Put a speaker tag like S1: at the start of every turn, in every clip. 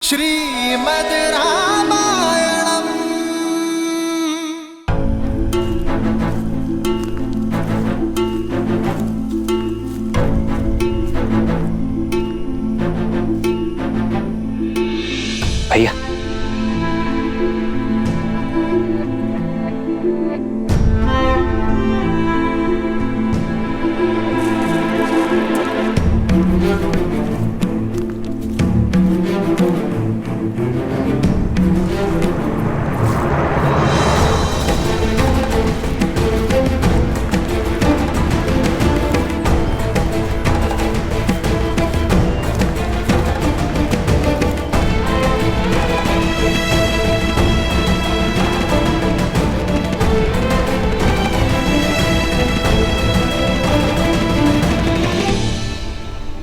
S1: श्रीमद् रामायणम्।
S2: भैया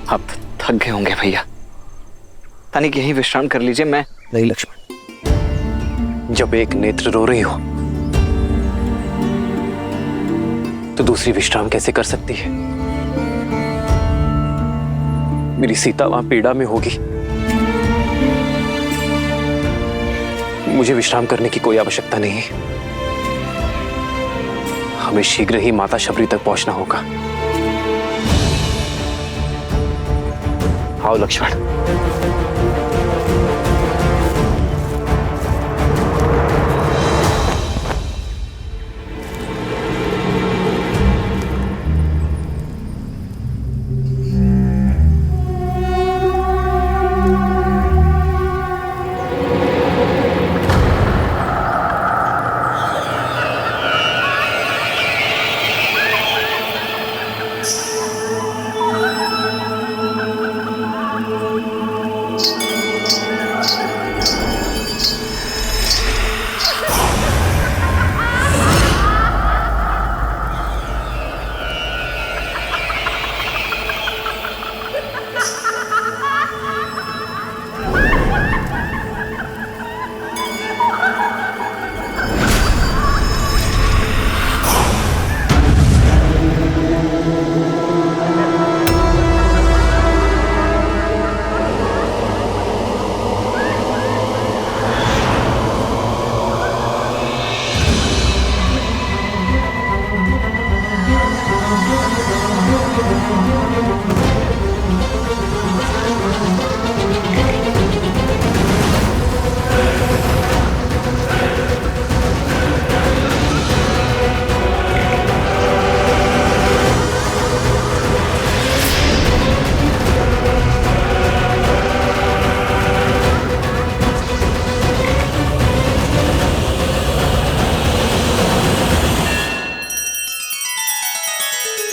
S2: आप थक गए होंगे भैया, तनिक यहीं विश्राम कर लीजिए। मैं
S3: नहीं लक्ष्मण,
S2: जब एक नेत्र रो रही हो तो दूसरी विश्राम कैसे कर सकती है? मेरी सीता वहां पीड़ा में होगी, मुझे विश्राम करने की कोई आवश्यकता नहीं है। हमें शीघ्र ही माता शबरी तक पहुंचना होगा। आओ लक्ष्मण।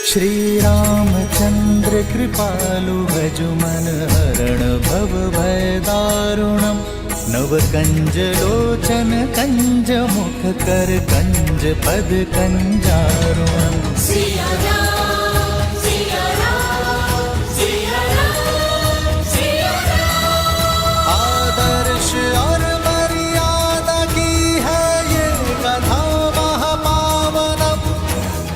S1: श्री रामचंद्र कृपालु भजु मन हरण भव भय दारुणम्। नव कंज लोचन कंज मुख कर कंज पद कंजारुणम्। आदर्श और मर्यादा की है ये कथा महापावनम्।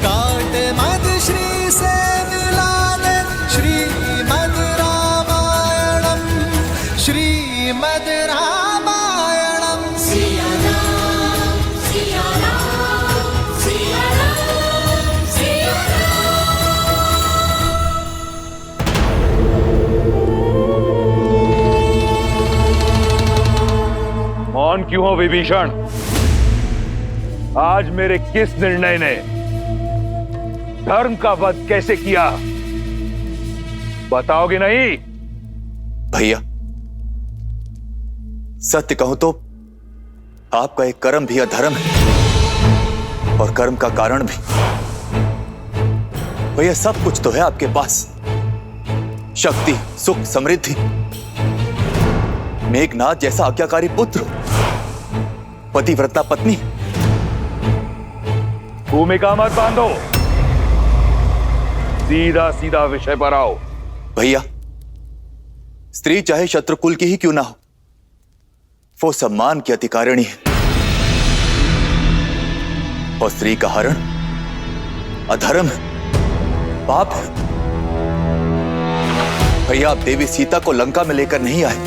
S1: काट मद श्री से मिला दे श्रीमद् रामायणम्। श्रीमद् रामायणम्।
S4: सिया राम सिया राम सिया राम सिया
S5: राम। मौन क्यों हो विभीषण? आज मेरे किस निर्णय ने धर्म का वध कैसे किया, बताओगे नहीं?
S3: भैया सत्य कहूं तो आपका एक कर्म भी अधर्म है और कर्म का कारण भी। भैया सब कुछ तो है आपके पास, शक्ति सुख समृद्धि, मेघनाथ जैसा आज्ञाकारी पुत्र, पतिव्रता पत्नी।
S5: भूमिका मत बांधो, सीधा सीधा विषय पर आओ।
S3: भैया स्त्री चाहे शत्रुकुल की ही क्यों ना हो, वो सम्मान की अधिकारिणी है और स्त्री का हरण अधर्म है, पाप है। भैया आप देवी सीता को लंका में लेकर नहीं आए,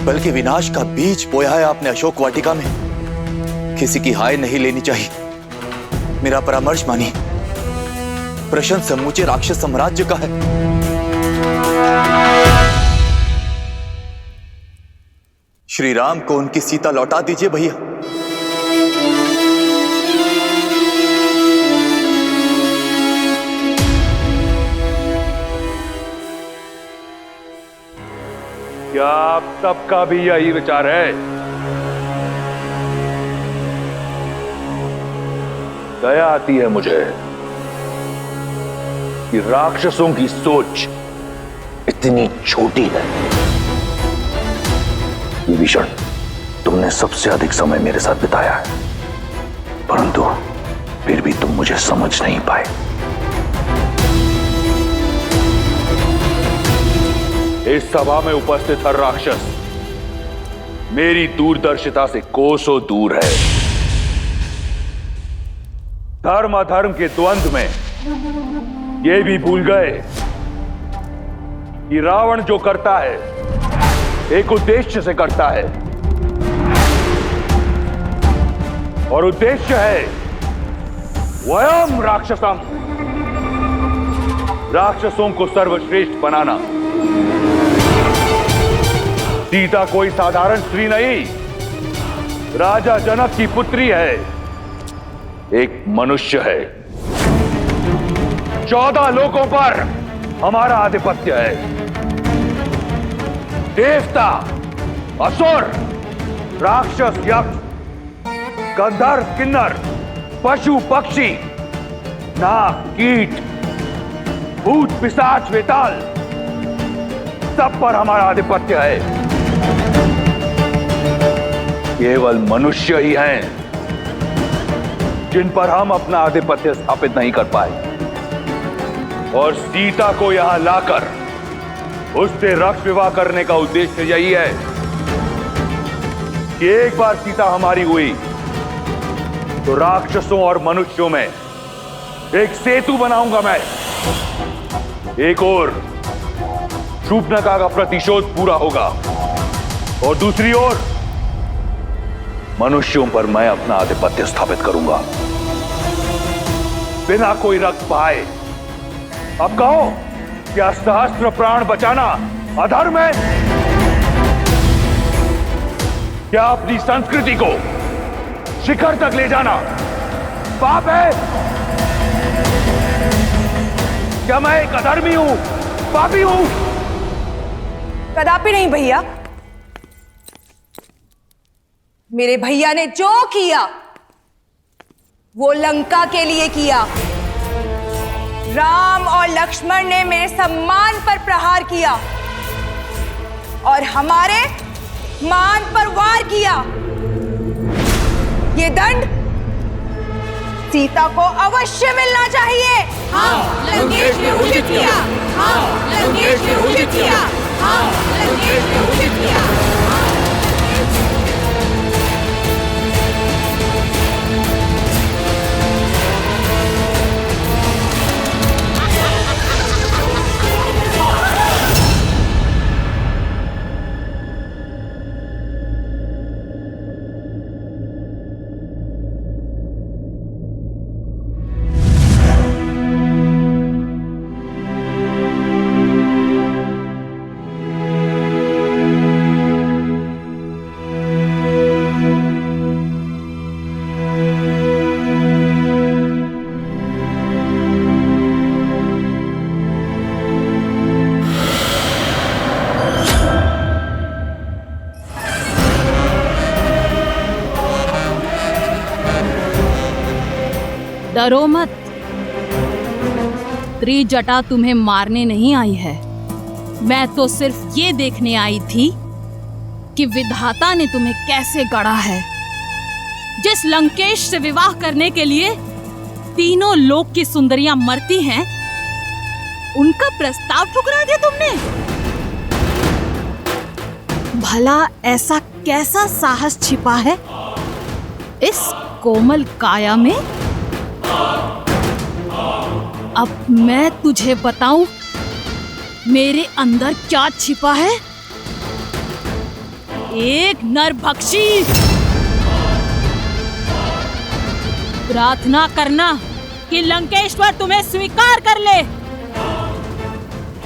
S3: बल्कि विनाश का बीज बोया है आपने अशोक वाटिका में। किसी की हाय नहीं लेनी चाहिए। मेरा परामर्श मानिए। प्रश्न समूचे राक्षस साम्राज्य का है। श्री राम को उनकी सीता लौटा दीजिए भैया।
S5: क्या आप सबका भी यही विचार है? दया आती है मुझे कि राक्षसों की सोच इतनी छोटी है। विभीषण, तुमने सबसे अधिक समय मेरे साथ बिताया है, परंतु फिर भी तुम मुझे समझ नहीं पाए। इस सभा में उपस्थित हर राक्षस मेरी दूरदर्शिता से कोसों दूर है। धर्म अधर्म के द्वंद्व में ये भी भूल गए कि रावण जो करता है एक उद्देश्य से करता है, और उद्देश्य है वयम राक्षसम, राक्षसों को सर्वश्रेष्ठ बनाना। सीता कोई साधारण स्त्री नहीं, राजा जनक की पुत्री है, एक मनुष्य है। 14 लोकों पर हमारा आधिपत्य है। देवता, असुर, राक्षस, यक्ष, गंधर्व, किन्नर, पशु, पक्षी, नाग, कीट, भूत, पिशाच, वेताल, सब पर हमारा आधिपत्य है। केवल मनुष्य ही हैं जिन पर हम अपना आधिपत्य स्थापित नहीं कर पाए, और सीता को यहां लाकर उससे रक्त विवाह करने का उद्देश्य यही है कि एक बार सीता हमारी हुई तो राक्षसों और मनुष्यों में एक सेतु बनाऊंगा मैं। एक ओर शूर्पणखा का प्रतिशोध पूरा होगा, और दूसरी ओर मनुष्यों पर मैं अपना आधिपत्य स्थापित करूंगा बिना कोई रक्त पाए। अब कहो, क्या सहस्त्र प्राण बचाना अधर्म है? क्या अपनी संस्कृति को शिखर तक ले जाना पाप है? क्या मैं एक अधर्मी हूं, पापी हूं?
S6: कदापि नहीं भैया। मेरे भैया ने जो किया वो लंका के लिए किया। राम और लक्ष्मण ने मेरे सम्मान पर प्रहार किया और हमारे मान पर वार किया। ये दंड सीता को अवश्य मिलना चाहिए।
S4: हाँ, लंकेश ने उचित किया। हाँ, लंकेश ने उचित किया। हाँ, लंकेश ने उचित किया।
S7: डरो मत, त्रिजटा तुम्हें मारने नहीं आई है। मैं तो सिर्फ ये देखने आई थी कि विधाता ने तुम्हें कैसे गढ़ा है। जिस लंकेश से विवाह करने के लिए तीनों लोक की सुंदरियां मरती हैं, उनका प्रस्ताव ठुकरा दिया तुमने। भला ऐसा कैसा साहस छिपा है इस कोमल काया में? अब मैं तुझे बताऊं मेरे अंदर क्या छिपा है। एक नरभक्षी। प्रार्थना करना कि लंकेश्वर तुम्हें स्वीकार कर ले,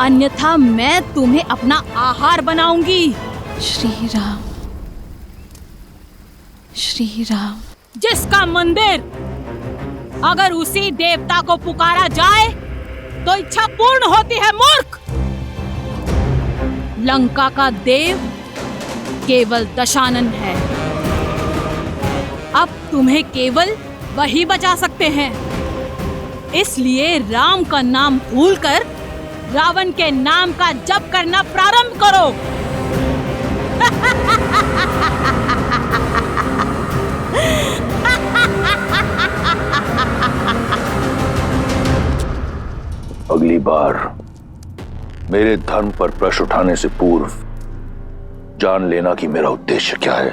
S7: अन्यथा मैं तुम्हें अपना आहार बनाऊंगी।
S4: श्री राम, श्री राम।
S7: जिसका मंदिर अगर उसी देवता को पुकारा जाए तो इच्छा पूर्ण होती है, मूर्ख। लंका का देव केवल दशानन है। अब तुम्हें केवल वही बचा सकते हैं। इसलिए राम का नाम भूलकर रावण के नाम का जप करना प्रारंभ करो।
S5: अगली बार मेरे धर्म पर प्रश्न उठाने से पूर्व जान लेना कि मेरा उद्देश्य क्या है,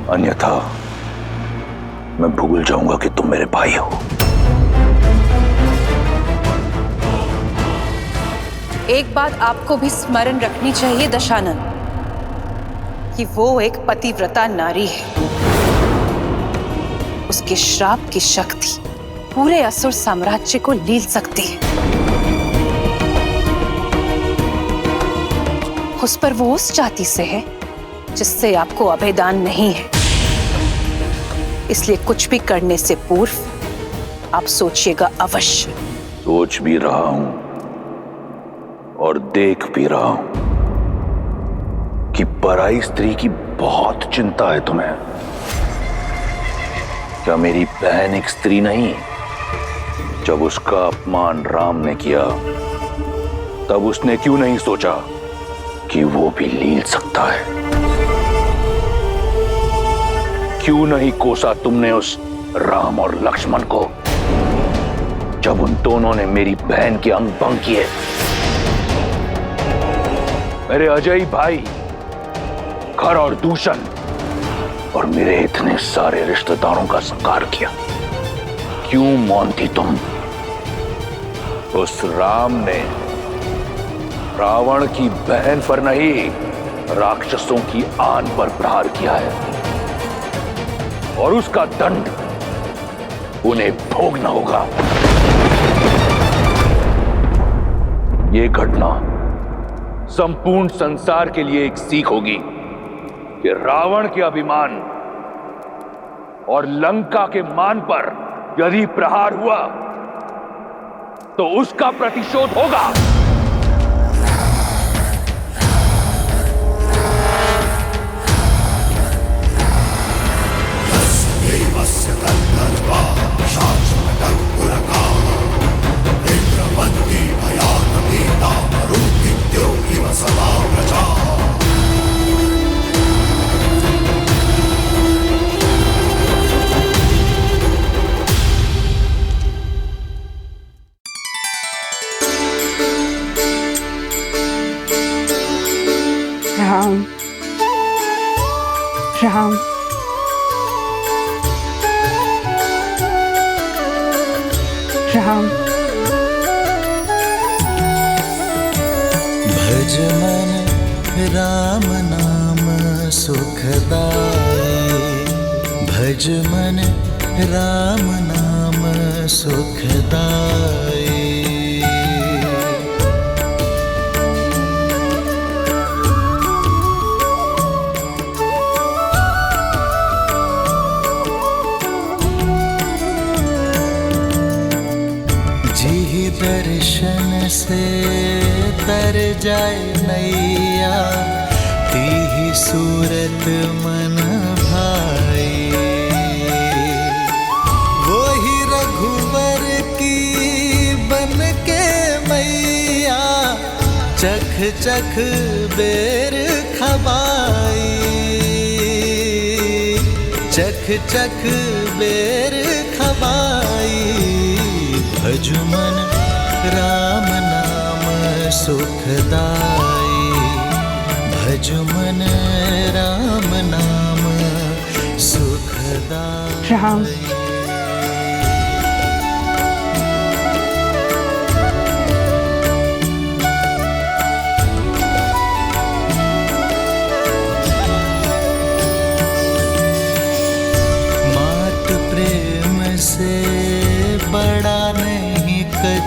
S5: अन्यथा मैं भूल जाऊंगा कि तुम मेरे भाई हो।
S4: एक बात आपको भी स्मरण रखनी चाहिए दशानन, कि वो एक पतिव्रता नारी है। उसके श्राप की शक्ति पूरे असुर साम्राज्य को लील सकती है। उस पर वो उस जाति से है जिससे आपको अभेदान नहीं है। इसलिए कुछ भी करने से पूर्व आप सोचिएगा अवश्य।
S5: सोच भी रहा हूं और देख भी रहा हूं कि पराई स्त्री की बहुत चिंता है तुम्हें। क्या मेरी बहन एक स्त्री नहीं? जब उसका अपमान राम ने किया तब उसने क्यों नहीं सोचा कि वो भी लील सकता है? क्यों नहीं कोसा तुमने उस राम और लक्ष्मण को जब उन दोनों ने मेरी बहन के अंग भंग किए? मेरे अजय भाई खर और दूषण और मेरे इतने सारे रिश्तेदारों का संहार किया। क्यों मौन थी तुम? उस राम ने रावण की बहन पर नहीं, राक्षसों की आन पर प्रहार किया है और उसका दंड उन्हें भोगना होगा। ये घटना संपूर्ण संसार के लिए एक सीख होगी कि रावण के अभिमान और लंका के मान पर यदि प्रहार हुआ तो उसका प्रतिशोध होगा।
S8: राम, राम, राम।
S1: भज मन राम नाम सुखदाई, भज मन राम नाम सुखदाई। दर्शन से तर जाए नैया, तीही सूरत मन भाई। वो ही रघुवर की बन के मैया, चख चख बेर खबाई, चख चख बेर खबाई। भजु मन राम नाम सुखदाई, भजु मन राम नाम सुखदाई।
S8: राम,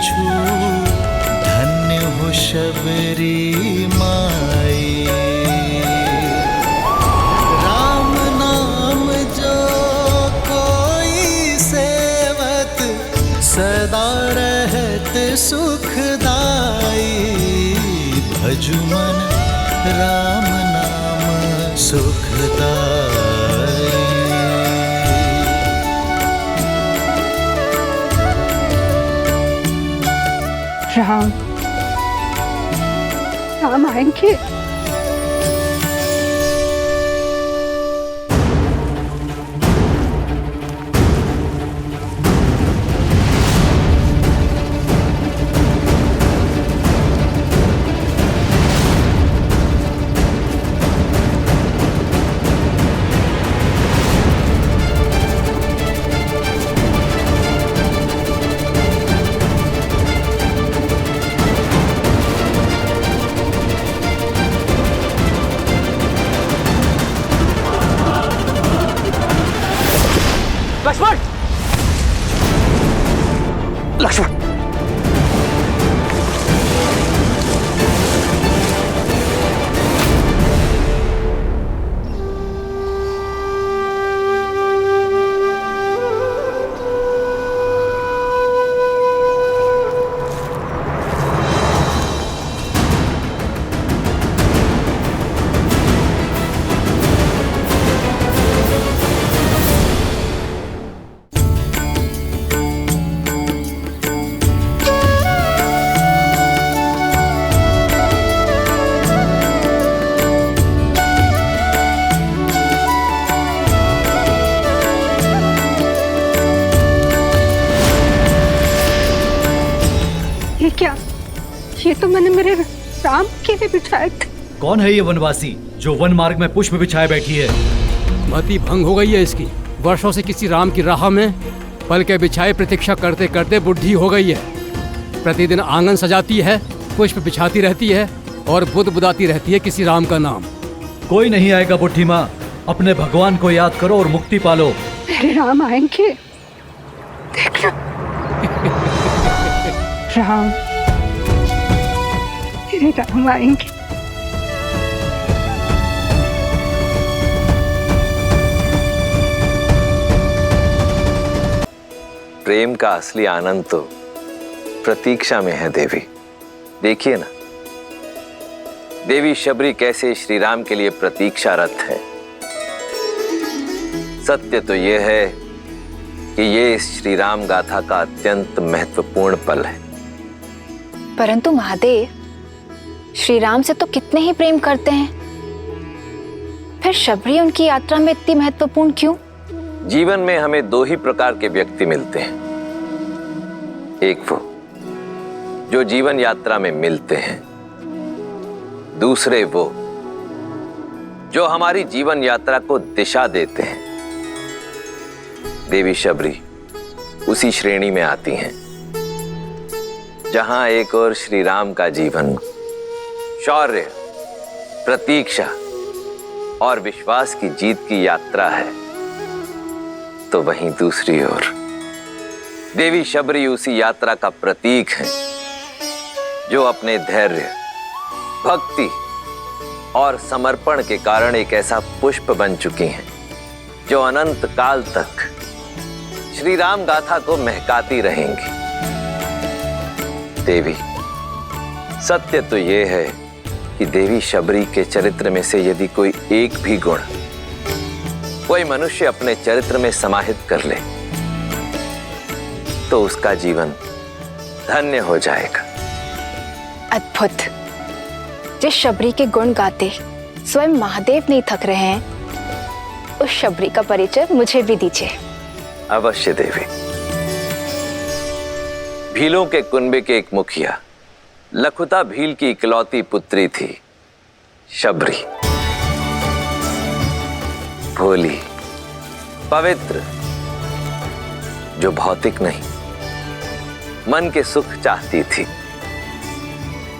S1: छू धन्य हो शबरी माई। राम नाम जो कोई सेवत सदा रहत सुखदाई। भजु मन राम नाम सुखदाई।
S8: राम राम आएंगे।
S2: लक्ष्मण! लक्ष्मण!
S8: ये क्या? ये तो मैंने मेरे राम के लिए बिछाए थे।
S9: कौन है ये वनवासी जो वन मार्ग में पुष्प बिछाए बैठी है?
S10: मति भंग हो गई है इसकी। वर्षों से किसी राम की राह में पल के बिछाए प्रतीक्षा करते करते बुढ़ी हो गई है। प्रतिदिन आंगन सजाती है, पुष्प बिछाती रहती है और बुद्ध बुदाती रहती है किसी राम का नाम।
S9: कोई नहीं आएगा बुढ़ी माँ, अपने भगवान को याद करो और मुक्ति पालो।
S8: मेरे राम आएंगे, देखना। राम, मेरे राम आएंगे।
S11: प्रेम का असली आनंद तो प्रतीक्षा में है देवी। देखिए ना, देवी शबरी कैसे श्री राम के लिए प्रतीक्षारत है। सत्य तो यह है कि ये इस श्री राम गाथा का अत्यंत महत्वपूर्ण पल है।
S12: परंतु महादेव, श्री राम से तो कितने ही प्रेम करते हैं, फिर शबरी उनकी यात्रा में इतनी महत्वपूर्ण क्यों?
S11: जीवन में हमें दो ही प्रकार के व्यक्ति मिलते हैं। एक वो जो जीवन यात्रा में मिलते हैं, दूसरे वो जो हमारी जीवन यात्रा को दिशा देते हैं। देवी शबरी उसी श्रेणी में आती हैं जहां एक और श्री राम का जीवन शौर्य, प्रतीक्षा और विश्वास की जीत की यात्रा है, तो वहीं दूसरी ओर देवी शबरी उसी यात्रा का प्रतीक है जो अपने धैर्य, भक्ति और समर्पण के कारण एक ऐसा पुष्प बन चुकी हैं जो अनंत काल तक श्री राम गाथा को महकाती रहेंगी। देवी, सत्य तो यह है कि देवी शबरी के चरित्र में से यदि कोई एक भी गुण कोई मनुष्य अपने चरित्र में समाहित कर ले तो उसका जीवन धन्य हो जाएगा।
S12: अद्भुत। जिस शबरी के गुण गाते स्वयं महादेव नहीं थक रहे हैं, उस शबरी का परिचय मुझे भी दीजिए।
S11: अवश्य देवी। भीलों के कुनबे के एक मुखिया लखुता भील की इकलौती पुत्री थी शबरी। भोली, पवित्र, जो भौतिक नहीं मन के सुख चाहती थी।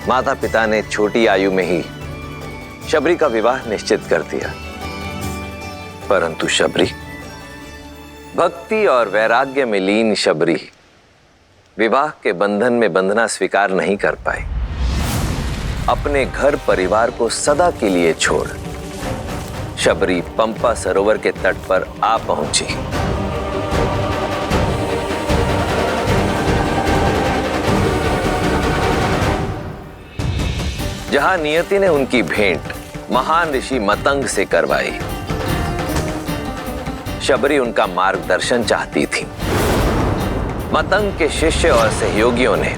S11: माता पिता ने छोटी आयु में ही शबरी का विवाह निश्चित कर दिया, परंतु शबरी, भक्ति और वैराग्य में लीन शबरी, विवाह के बंधन में बंधना स्वीकार नहीं कर पाई। अपने घर परिवार को सदा के लिए छोड़ शबरी पंपा सरोवर के तट पर आ पहुंची। जहां नियति ने उनकी भेंट महान ऋषि मतंग से करवाई, शबरी उनका मार्गदर्शन चाहती थी। मतंग के शिष्य और सहयोगियों ने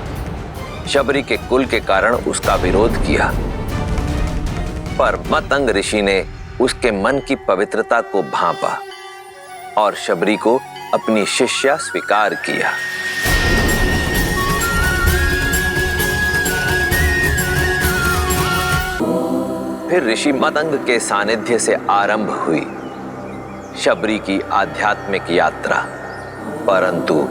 S11: शबरी के कुल के कारण उसका विरोध किया, पर मतंग ऋषि ने उसके मन की पवित्रता को भांपा और शबरी को अपनी शिष्या स्वीकार किया। फिर ऋषि मतंग के सानिध्य से आरंभ हुई शबरी की आध्यात्मिक यात्रा। परंतु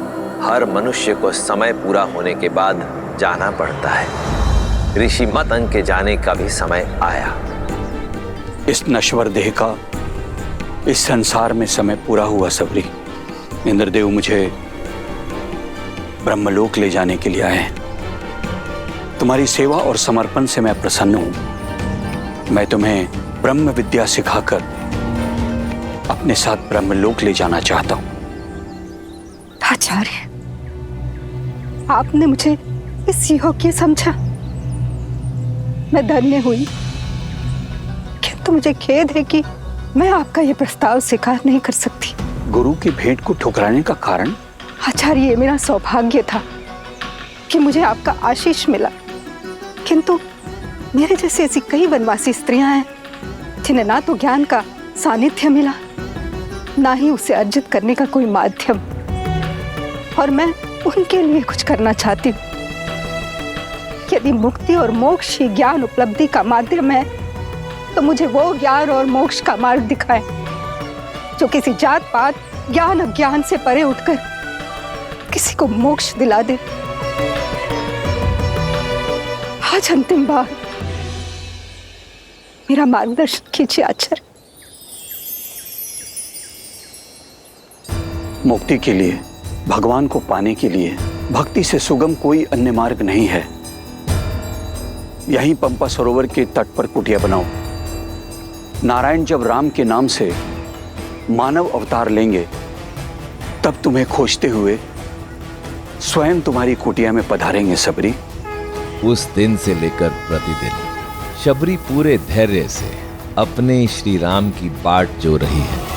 S11: हर मनुष्य को समय पूरा होने के बाद जाना पड़ता है। ऋषि मतंग के जाने का भी समय आया।
S13: इस नश्वर देह का इस संसार में समय पूरा हुआ शबरी। इंद्रदेव मुझे ब्रह्मलोक ले जाने के लिए आए हैं। तुम्हारी सेवा और समर्पण से मैं प्रसन्न हूं। मैं तुम्हें ब्रह्म विद्या सिखाकर अपने साथ ब्रह्मलोक ले जाना चाहता हूं।
S8: आचार्य, आपने मुझे इस योग्य समझा। मैं धन्य हुई, किंतु मुझे खेद है कि मैं आपका यह प्रस्ताव स्वीकार नहीं कर सकती।
S13: गुरु की भेंट को ठुकराने का कारण?
S8: आचार्य, ये मेरा सौभाग्य था कि मुझे आपका आशीष मिला, किंतु मेरे जैसी ऐसी कई वनवासी स्त्रियां हैं जिन्हें ना तो ज्ञान का सानिध्य मिला, ना ही उसे अर्जित करने का कोई माध्यम, और मैं उनके लिए कुछ करना चाहती हूँ। यदि मुक्ति और मोक्ष ही ज्ञान उपलब्धि का माध्यम है, तो मुझे वो ज्ञान और मोक्ष का मार्ग दिखाए जो किसी जात पात, ज्ञान अज्ञान से परे उठकर किसी को मोक्ष दिला दे। आज अंतिम बार मेरा मार्गदर्शन कीजिए आचार्य।
S13: मुक्ति के लिए, भगवान को पाने के लिए भक्ति से सुगम कोई अन्य मार्ग नहीं है। यहीं पंपा सरोवर के तट पर कुटिया बनाओ। नारायण जब राम के नाम से मानव अवतार लेंगे, तब तुम्हें खोजते हुए स्वयं तुम्हारी कुटिया में पधारेंगे शबरी।
S14: उस दिन से लेकर प्रतिदिन शबरी पूरे धैर्य से अपने श्री राम की बाट जो रही है।